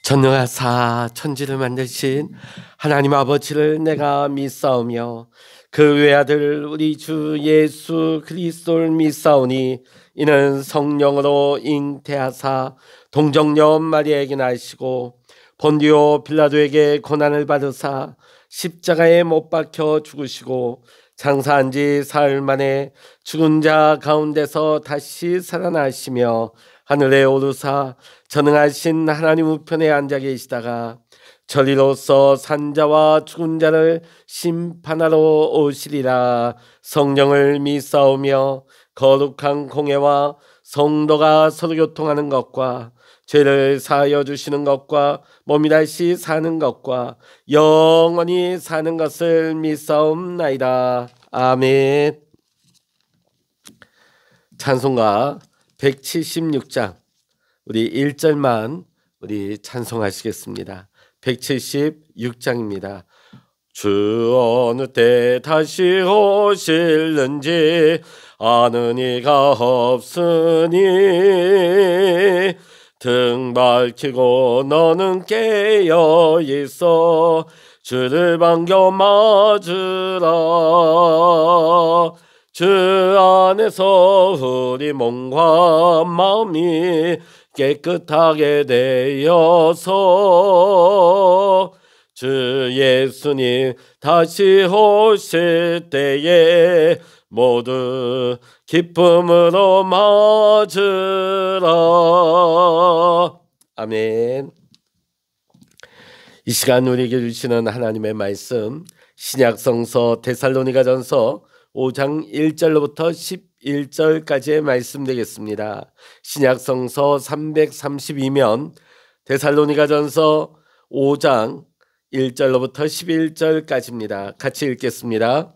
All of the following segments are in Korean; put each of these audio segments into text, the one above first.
전능하사 천지를 만드신 하나님 아버지를 내가 믿사오며 그 외아들 우리 주 예수 그리스도를 믿사오니 이는 성령으로 잉태하사 동정녀 마리아에게 나시고 본디오 빌라도에게 고난을 받으사 십자가에 못 박혀 죽으시고 장사한 지 사흘 만에 죽은 자 가운데서 다시 살아나시며 하늘에 오르사 전능하신 하나님 우편에 앉아 계시다가 저리로서 산자와 죽은 자를 심판하러 오시리라. 성령을 믿사오며 거룩한 공회와 성도가 서로 교통하는 것과 죄를 사하여 주시는 것과 몸이 다시 사는 것과 영원히 사는 것을 믿사옵나이다. 아멘. 찬송가 176장 우리 1절만 우리 찬송하시겠습니다. 176장입니다. 주 어느 때 다시 오실는지 아는 이가 없으니 등 밝히고 너는 깨어 있어 주를 반겨 맞으라. 주 안에서 우리 몸과 마음이 깨끗하게 되어서 주 예수님 다시 오실 때에 모두 기쁨으로 맞으라. 아멘. 이 시간 우리에게 주시는 하나님의 말씀 신약성서 데살로니가전서 5장 1절로부터 11절까지의 말씀 되겠습니다. 신약성서 332면 데살로니가전서 5장 1절로부터 11절까지입니다. 같이 읽겠습니다.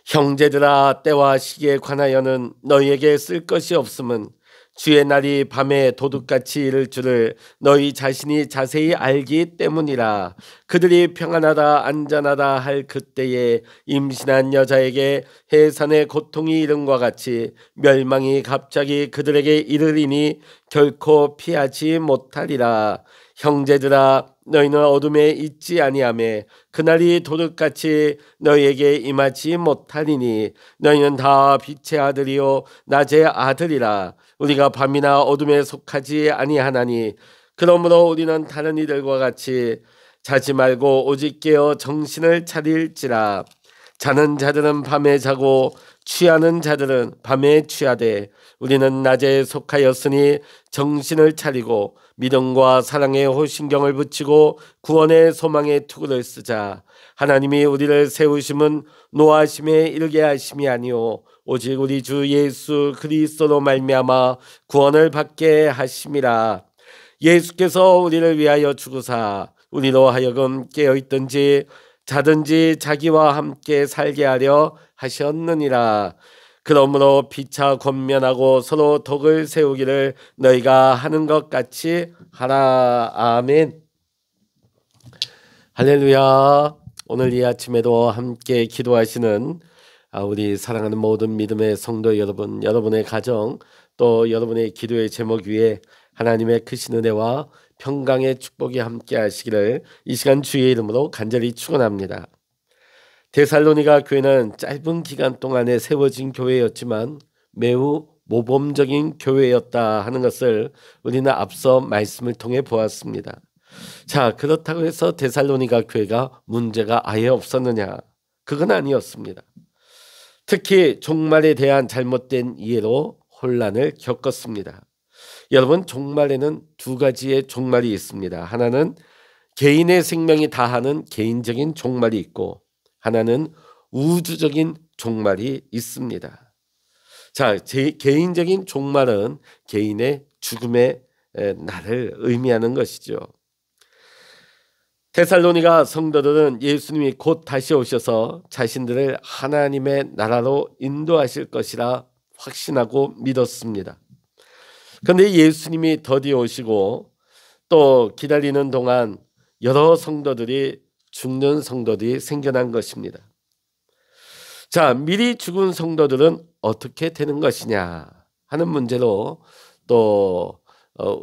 형제들아, 때와 시기에 관하여는 너희에게 쓸 것이 없음은 주의 날이 밤에 도둑같이 이를 줄을 너희 자신이 자세히 알기 때문이라. 그들이 평안하다 안전하다 할 그때에 임신한 여자에게 해산의 고통이 이름과 같이 멸망이 갑자기 그들에게 이르리니 결코 피하지 못하리라. 형제들아, 너희는 어둠에 있지 아니하며 그날이 도둑같이 너희에게 임하지 못하리니 너희는 다 빛의 아들이요 낮의 아들이라. 우리가 밤이나 어둠에 속하지 아니하나니 그러므로 우리는 다른 이들과 같이 자지 말고 오직 깨어 정신을 차릴지라. 자는 자들은 밤에 자고 취하는 자들은 밤에 취하되 우리는 낮에 속하였으니 정신을 차리고 믿음과 사랑에 호신경을 붙이고 구원의 소망의 투구를 쓰자. 하나님이 우리를 세우심은 노하심에 이르게 하심이 아니오 오직 우리 주 예수 그리스도로 말미암아 구원을 받게 하심이라. 예수께서 우리를 위하여 죽으사 우리로 하여금 깨어있든지 자든지 자기와 함께 살게 하려 하셨느니라. 그러므로 피차 권면하고 서로 덕을 세우기를 너희가 하는 것 같이 하라. 아멘. 할렐루야. 오늘 이 아침에도 함께 기도하시는 우리 사랑하는 모든 믿음의 성도 여러분, 여러분의 가정 또 여러분의 기도의 제목 위에 하나님의 크신 은혜와 평강의 축복이 함께 하시기를 이 시간 주의 이름으로 간절히 축원합니다. 데살로니가 교회는 짧은 기간 동안에 세워진 교회였지만 매우 모범적인 교회였다 하는 것을 우리는 앞서 말씀을 통해 보았습니다. 자, 그렇다고 해서 데살로니가 교회가 문제가 아예 없었느냐? 그건 아니었습니다. 특히 종말에 대한 잘못된 이해로 혼란을 겪었습니다. 여러분, 종말에는 두 가지의 종말이 있습니다. 하나는 개인의 생명이 다하는 개인적인 종말이 있고 하나는 우주적인 종말이 있습니다. 자, 개인적인 종말은 개인의 죽음의 날을 의미하는 것이죠. 데살로니가 성도들은 예수님이 곧 다시 오셔서 자신들을 하나님의 나라로 인도하실 것이라 확신하고 믿었습니다. 그런데 예수님이 더디 오시고 또 기다리는 동안 여러 성도들이 죽는 성도들이 생겨난 것입니다. 자, 미리 죽은 성도들은 어떻게 되는 것이냐 하는 문제로 또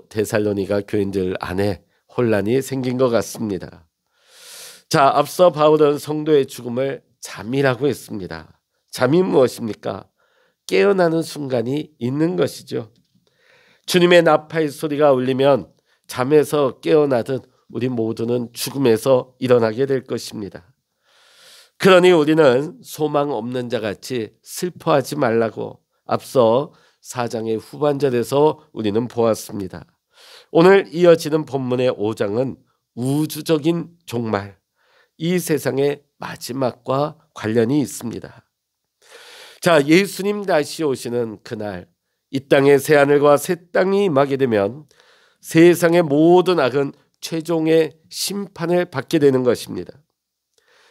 데살로니가 교인들 안에 혼란이 생긴 것 같습니다. 자, 앞서 바울은 성도의 죽음을 잠이라고 했습니다. 잠이 무엇입니까? 깨어나는 순간이 있는 것이죠. 주님의 나팔 소리가 울리면 잠에서 깨어나듯 우리 모두는 죽음에서 일어나게 될 것입니다. 그러니 우리는 소망 없는 자 같이 슬퍼하지 말라고 앞서 4장의 후반절에서 우리는 보았습니다. 오늘 이어지는 본문의 5장은 우주적인 종말, 이 세상의 마지막과 관련이 있습니다. 자, 예수님 다시 오시는 그날, 이 땅에 새 하늘과 새 땅이 임하게 되면 세상의 모든 악은 최종의 심판을 받게 되는 것입니다.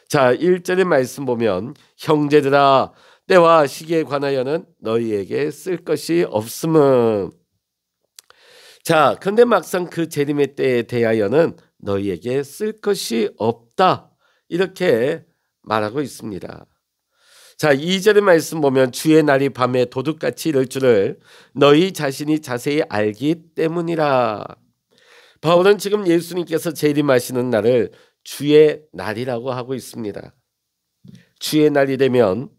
자, 1절의 말씀 보면 형제들아 때와 시기에 관하여는 너희에게 쓸 것이 없음은. 자, 그런데 막상 그 재림의 때에 대하여는 너희에게 쓸 것이 없다, 이렇게 말하고 있습니다. 자, 2절의 말씀 보면 주의 날이 밤에 도둑같이 이를 줄을 너희 자신이 자세히 알기 때문이라. 바울은 지금 예수님께서 재림하시는 날을 주의 날이라고 하고 있습니다. 주의 날이 되면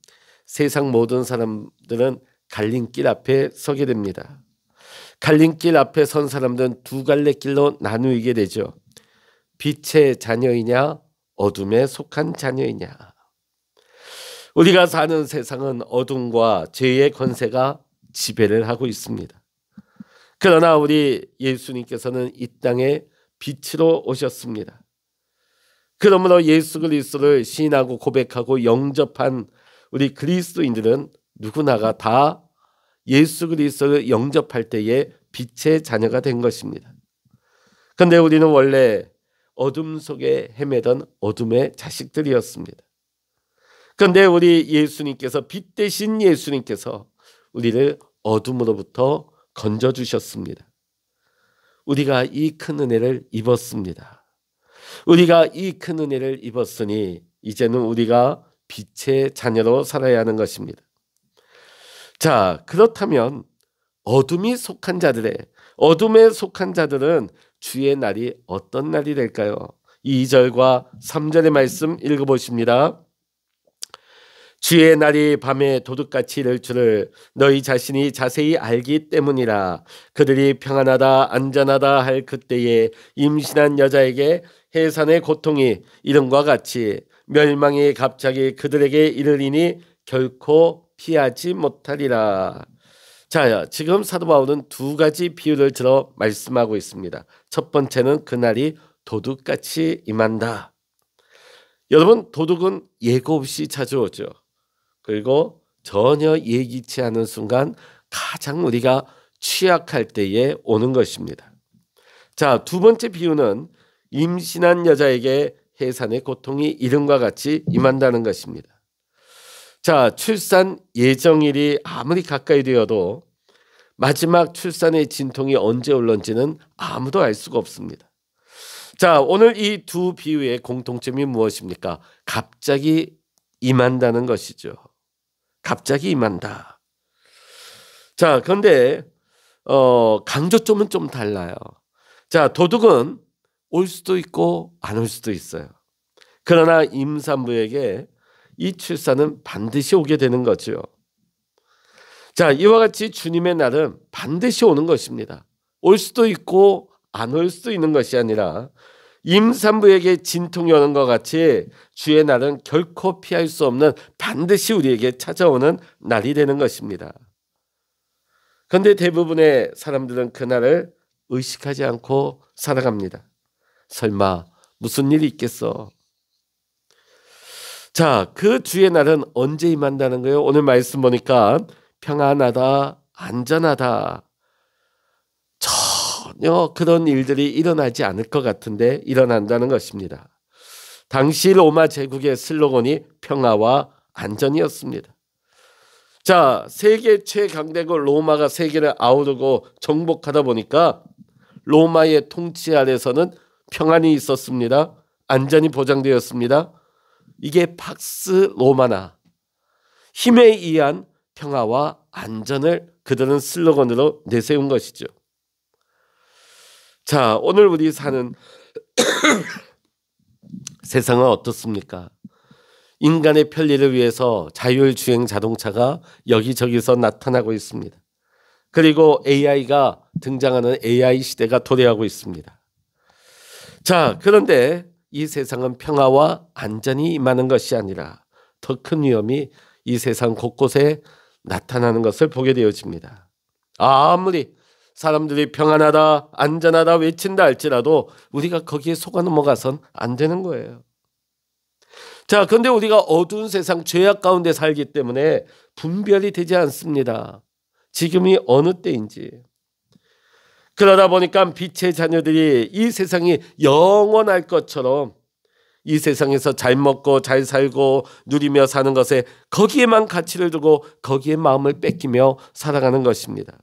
세상 모든 사람들은 갈림길 앞에 서게 됩니다. 갈림길 앞에 선 사람들은 두 갈래 길로 나누게 되죠. 빛의 자녀이냐 어둠에 속한 자녀이냐. 우리가 사는 세상은 어둠과 죄의 권세가 지배를 하고 있습니다. 그러나 우리 예수님께서는 이 땅에 빛으로 오셨습니다. 그러므로 예수 그리스도를 시인하고 고백하고 영접한 우리 그리스도인들은 누구나가 다 예수 그리스도를 영접할 때에 빛의 자녀가 된 것입니다. 그런데 우리는 원래 어둠 속에 헤매던 어둠의 자식들이었습니다. 그런데 우리 예수님께서, 빛 대신 예수님께서 우리를 어둠으로부터 건져주셨습니다. 우리가 이 큰 은혜를 입었습니다. 우리가 이 큰 은혜를 입었으니 이제는 우리가 빛의 자녀로 살아야 하는 것입니다. 자, 그렇다면 어둠에 속한 자들은 주의 날이 어떤 날이 될까요? 2절과 3절의 말씀 읽어보십니다. 주의 날이 밤에 도둑같이 이를 줄을 너희 자신이 자세히 알기 때문이라. 그들이 평안하다 안전하다 할 그때에 임신한 여자에게 해산의 고통이 이름과 같이 멸망이 갑자기 그들에게 이르리니 결코 피하지 못하리라. 자, 지금 사도 바울은 두 가지 비유를 들어 말씀하고 있습니다. 첫 번째는 그날이 도둑같이 임한다. 여러분, 도둑은 예고 없이 찾아오죠. 그리고 전혀 예기치 않은 순간 가장 우리가 취약할 때에 오는 것입니다. 자, 두 번째 비유는 임신한 여자에게 해산의 고통이 이름과 같이 임한다는 것입니다. 자, 출산 예정일이 아무리 가까이 되어도 마지막 출산의 진통이 언제 올런지는 아무도 알 수가 없습니다. 자, 오늘 이 두 비유의 공통점이 무엇입니까? 갑자기 임한다는 것이죠. 갑자기 임한다. 자, 그런데 강조점은 좀 달라요. 자, 도둑은 올 수도 있고 안 올 수도 있어요. 그러나 임산부에게 이 출산은 반드시 오게 되는 거죠. 자, 이와 같이 주님의 날은 반드시 오는 것입니다. 올 수도 있고 안 올 수도 있는 것이 아니라 임산부에게 진통이 오는 것 같이 주의 날은 결코 피할 수 없는 반드시 우리에게 찾아오는 날이 되는 것입니다. 그런데 대부분의 사람들은 그날을 의식하지 않고 살아갑니다. 설마 무슨 일이 있겠어? 자, 그 주의 날은 언제 임한다는 거예요? 오늘 말씀 보니까 평안하다, 안전하다. 전혀 그런 일들이 일어나지 않을 것 같은데 일어난다는 것입니다. 당시 로마 제국의 슬로건이 평화와 안전이었습니다. 자, 세계 최강대국 로마가 세계를 아우르고 정복하다 보니까 로마의 통치 아래서는 평안이 있었습니다. 안전이 보장되었습니다. 이게 팍스 로마나, 힘에 의한 평화와 안전을 그들은 슬로건으로 내세운 것이죠. 자, 오늘 우리 사는 세상은 어떻습니까? 인간의 편리를 위해서 자율주행 자동차가 여기저기서 나타나고 있습니다. 그리고 AI가 등장하는 AI 시대가 도래하고 있습니다. 자, 그런데 이 세상은 평화와 안전이 임하는 것이 아니라 더 큰 위험이 이 세상 곳곳에 나타나는 것을 보게 되어집니다. 아무리 사람들이 평안하다, 안전하다 외친다 할지라도 우리가 거기에 속아 넘어가선 안 되는 거예요. 자, 그런데 우리가 어두운 세상 죄악 가운데 살기 때문에 분별이 되지 않습니다. 지금이 어느 때인지. 그러다 보니까 빛의 자녀들이 이 세상이 영원할 것처럼 이 세상에서 잘 먹고 잘 살고 누리며 사는 것에 거기에만 가치를 두고 거기에 마음을 뺏기며 살아가는 것입니다.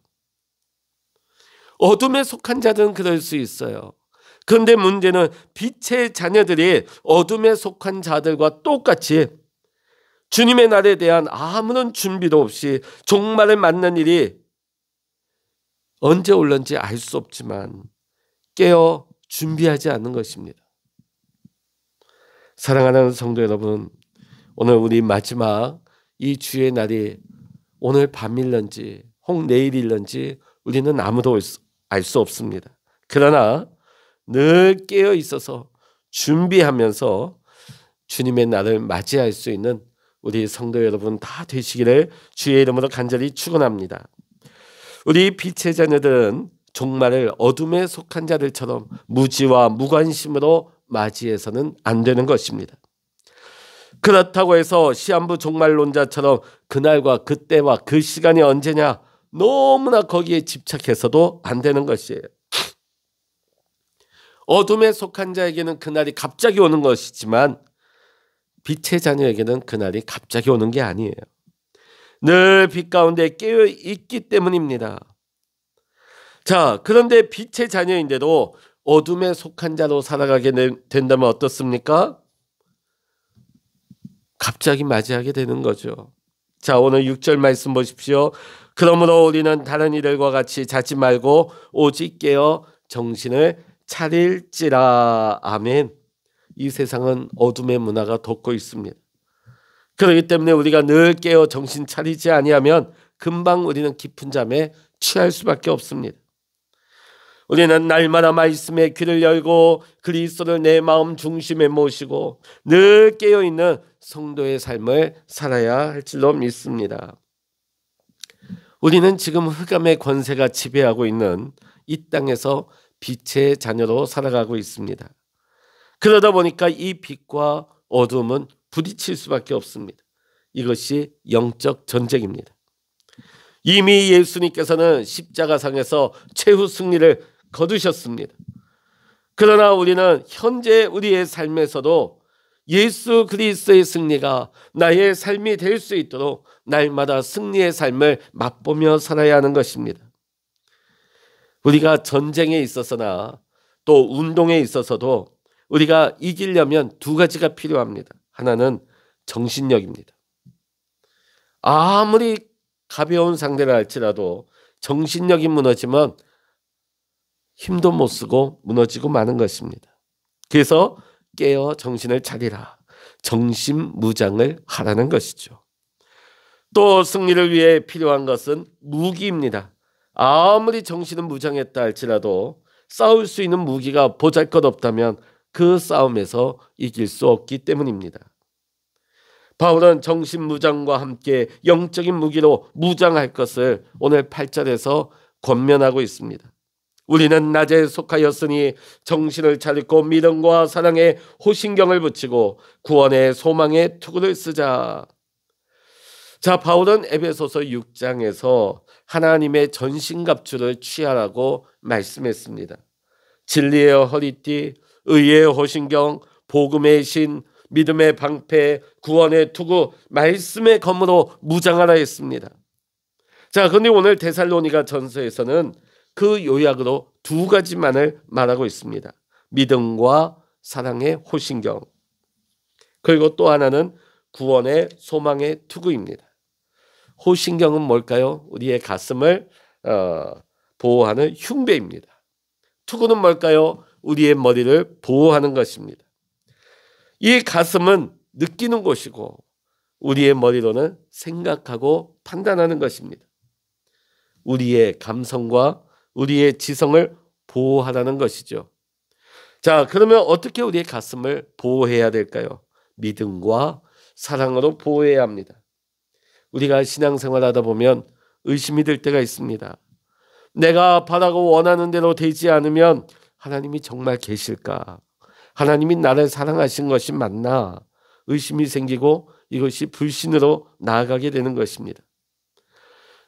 어둠에 속한 자들은 그럴 수 있어요. 그런데 문제는 빛의 자녀들이 어둠에 속한 자들과 똑같이 주님의 날에 대한 아무런 준비도 없이 종말을 맞는 일이 언제 올는지 알 수 없지만 깨어 준비하지 않는 것입니다. 사랑하는 성도 여러분, 오늘 우리 마지막 이 주의 날이 오늘 밤일런지 혹 내일일런지 우리는 아무도 알 수 없습니다. 그러나 늘 깨어 있어서 준비하면서 주님의 날을 맞이할 수 있는 우리 성도 여러분 다 되시기를 주의 이름으로 간절히 축원합니다. 우리 빛의 자녀들은 종말을 어둠에 속한 자들처럼 무지와 무관심으로 맞이해서는 안 되는 것입니다. 그렇다고 해서 시한부 종말론자처럼 그날과 그때와 그 시간이 언제냐 너무나 거기에 집착해서도 안 되는 것이에요. 어둠에 속한 자에게는 그날이 갑자기 오는 것이지만 빛의 자녀에게는 그날이 갑자기 오는 게 아니에요. 늘 빛 가운데 깨어 있기 때문입니다. 자, 그런데 빛의 자녀인데도 어둠에 속한 자로 살아가게 된다면 어떻습니까? 갑자기 맞이하게 되는 거죠. 자, 오늘 6절 말씀 보십시오. 그러므로 우리는 다른 이들과 같이 자지 말고 오직 깨어 정신을 차릴지라. 아멘. 이 세상은 어둠의 문화가 덮고 있습니다. 그렇기 때문에 우리가 늘 깨어 정신 차리지 아니하면 금방 우리는 깊은 잠에 취할 수밖에 없습니다. 우리는 날마다 말씀에 귀를 열고 그리스도를 내 마음 중심에 모시고 늘 깨어있는 성도의 삶을 살아야 할 줄로 믿습니다. 우리는 지금 흑암의 권세가 지배하고 있는 이 땅에서 빛의 자녀로 살아가고 있습니다. 그러다 보니까 이 빛과 어둠은 부딪힐 수밖에 없습니다. 이것이 영적 전쟁입니다. 이미 예수님께서는 십자가상에서 최후 승리를 거두셨습니다. 그러나 우리는 현재 우리의 삶에서도 예수 그리스도의 승리가 나의 삶이 될 수 있도록 날마다 승리의 삶을 맛보며 살아야 하는 것입니다. 우리가 전쟁에 있어서나 또 운동에 있어서도 우리가 이기려면 두 가지가 필요합니다. 하나는 정신력입니다. 아무리 가벼운 상대를 할지라도 정신력이 무너지면 힘도 못 쓰고 무너지고 마는 것입니다. 그래서 깨어 정신을 차리라. 정신무장을 하라는 것이죠. 또 승리를 위해 필요한 것은 무기입니다. 아무리 정신은 무장했다 할지라도 싸울 수 있는 무기가 보잘것없다면 그 싸움에서 이길 수 없기 때문입니다. 바울은 정신무장과 함께 영적인 무기로 무장할 것을 오늘 8절에서 권면하고 있습니다. 우리는 낮에 속하였으니 정신을 차리고 믿음과 사랑에 호신경을 붙이고 구원의 소망의 투구를 쓰자. 자, 바울은 에베소서 6장에서 하나님의 전신갑주를 취하라고 말씀했습니다. 진리의 허리띠, 의의 호신경, 복음의 신, 믿음의 방패, 구원의 투구, 말씀의 검으로 무장하라 했습니다. 자, 그런데 오늘 데살로니가 전서에서는 그 요약으로 두 가지만을 말하고 있습니다. 믿음과 사랑의 호신경, 그리고 또 하나는 구원의 소망의 투구입니다. 호신경은 뭘까요? 우리의 가슴을 보호하는 흉배입니다. 투구는 뭘까요? 우리의 머리를 보호하는 것입니다. 이 가슴은 느끼는 곳이고 우리의 머리로는 생각하고 판단하는 것입니다. 우리의 감성과 우리의 지성을 보호하라는 것이죠. 자, 그러면 어떻게 우리의 가슴을 보호해야 될까요? 믿음과 사랑으로 보호해야 합니다. 우리가 신앙생활 하다 보면 의심이 들 때가 있습니다. 내가 바라고 원하는 대로 되지 않으면 하나님이 정말 계실까? 하나님이 나를 사랑하신 것이 맞나? 의심이 생기고 이것이 불신으로 나아가게 되는 것입니다.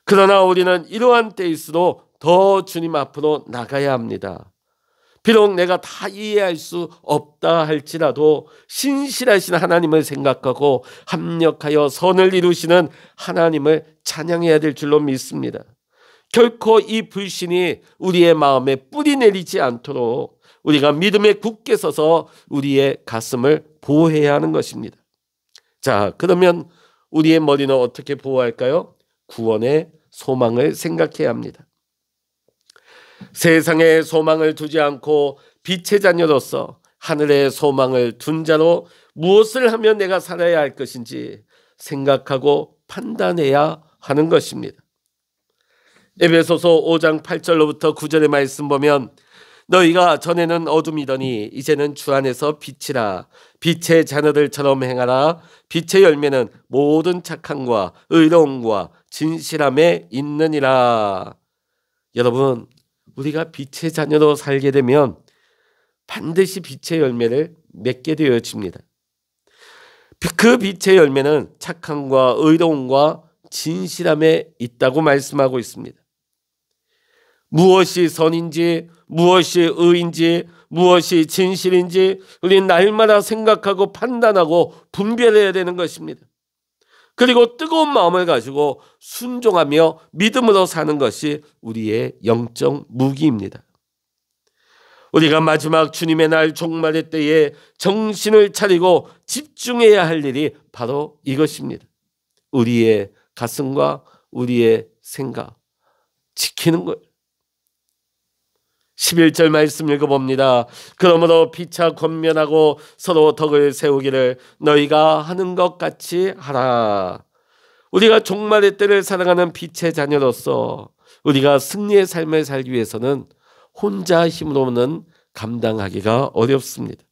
그러나 우리는 이러한 때일수록 더 주님 앞으로 나가야 합니다. 비록 내가 다 이해할 수 없다 할지라도 신실하신 하나님을 생각하고 합력하여 선을 이루시는 하나님을 찬양해야 될 줄로 믿습니다. 결코 이 불신이 우리의 마음에 뿌리 내리지 않도록 우리가 믿음에 굳게 서서 우리의 가슴을 보호해야 하는 것입니다. 자, 그러면 우리의 머리는 어떻게 보호할까요? 구원의 소망을 생각해야 합니다. 세상에 소망을 두지 않고 빛의 자녀로서 하늘의 소망을 둔 자로 무엇을 하면 내가 살아야 할 것인지 생각하고 판단해야 하는 것입니다. 에베소서 5장 8절로부터 9절의 말씀 보면 너희가 전에는 어둠이더니 이제는 주 안에서 빛이라 빛의 자녀들처럼 행하라. 빛의 열매는 모든 착함과 의로움과 진실함에 있느니라. 여러분, 우리가 빛의 자녀로 살게 되면 반드시 빛의 열매를 맺게 되어집니다. 그 빛의 열매는 착함과 의로움과 진실함에 있다고 말씀하고 있습니다. 무엇이 선인지, 무엇이 의인지, 무엇이 진실인지 우리는 날마다 생각하고 판단하고 분별해야 되는 것입니다. 그리고 뜨거운 마음을 가지고 순종하며 믿음으로 사는 것이 우리의 영적 무기입니다. 우리가 마지막 주님의 날 종말의 때에 정신을 차리고 집중해야 할 일이 바로 이것입니다. 우리의 가슴과 우리의 생각 지키는 것. 11절 말씀 읽어봅니다. 그러므로 피차 권면하고 서로 덕을 세우기를 너희가 하는 것 같이 하라. 우리가 종말의 때를 살아가는 빛의 자녀로서 우리가 승리의 삶을 살기 위해서는 혼자 힘으로는 감당하기가 어렵습니다.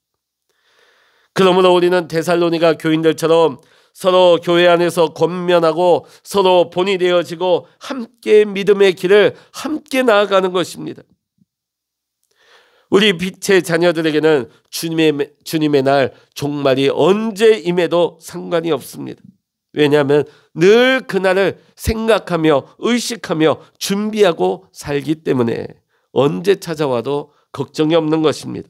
그러므로 우리는 데살로니가 교인들처럼 서로 교회 안에서 권면하고 서로 본이 되어지고 함께 믿음의 길을 함께 나아가는 것입니다. 우리 빛의 자녀들에게는 주님의 날 종말이 언제 임해도 상관이 없습니다. 왜냐하면 늘 그날을 생각하며 의식하며 준비하고 살기 때문에 언제 찾아와도 걱정이 없는 것입니다.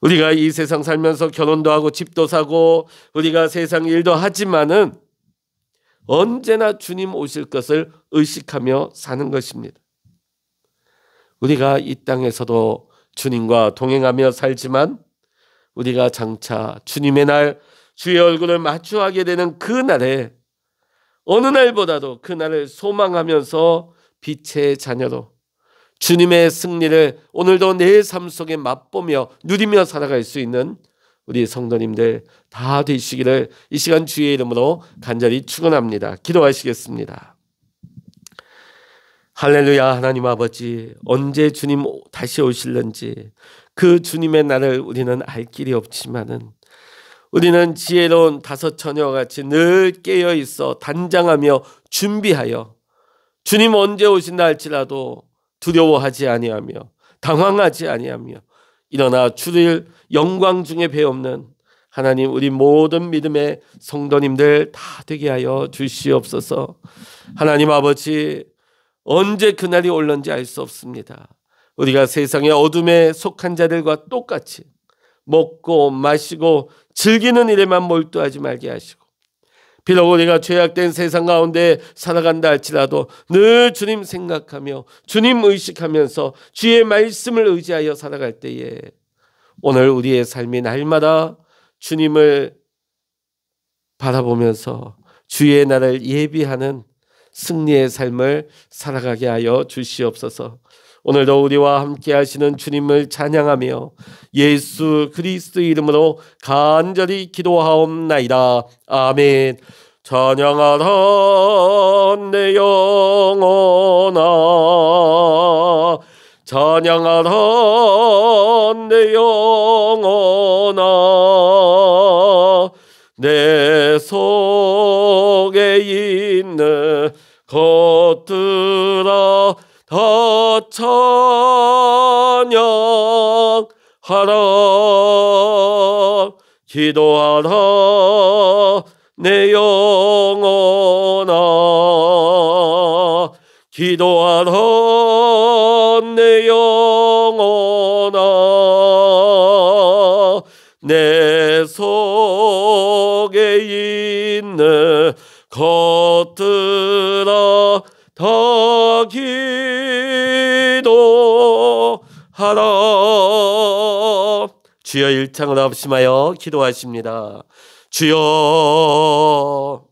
우리가 이 세상 살면서 결혼도 하고 집도 사고 우리가 세상 일도 하지만은 언제나 주님 오실 것을 의식하며 사는 것입니다. 우리가 이 땅에서도 주님과 동행하며 살지만 우리가 장차 주님의 날 주의 얼굴을 마주하게 되는 그 날에 어느 날보다도 그 날을 소망하면서 빛의 자녀로 주님의 승리를 오늘도 내 삶 속에 맛보며 누리며 살아갈 수 있는 우리 성도님들 다 되시기를 이 시간 주의 이름으로 간절히 축원합니다. 기도하시겠습니다. 할렐루야. 하나님 아버지, 언제 주님 다시 오실는지 그 주님의 날을 우리는 알 길이 없지만은 우리는 지혜로운 다섯 처녀와 같이 늘 깨어 있어 단장하며 준비하여 주님 언제 오신다 할지라도 두려워하지 아니하며 당황하지 아니하며 일어나 주를 영광 중에 배없는 하나님, 우리 모든 믿음의 성도님들 다 되게 하여 주시옵소서. 하나님 아버지, 언제 그날이 올는지 알 수 없습니다. 우리가 세상의 어둠에 속한 자들과 똑같이 먹고 마시고 즐기는 일에만 몰두하지 말게 하시고, 비록 우리가 죄악된 세상 가운데 살아간다 할지라도 늘 주님 생각하며 주님 의식하면서 주의 말씀을 의지하여 살아갈 때에 오늘 우리의 삶이 날마다 주님을 바라보면서 주의 날을 예비하는 승리의 삶을 살아가게 하여 주시옵소서. 오늘도 우리와 함께 하시는 주님을 찬양하며 예수 그리스도 이름으로 간절히 기도하옵나이다. 아멘. 찬양하라 내 영혼아, 찬양하라 내 영혼아, 내 속에 있는 것들아 다 찬양하라. 기도하라 내 영혼아, 기도하라 내 영혼아, 내 속에 있는 것들아 다 기도하라. 주여 일창을 합심하여 기도하십니다. 주여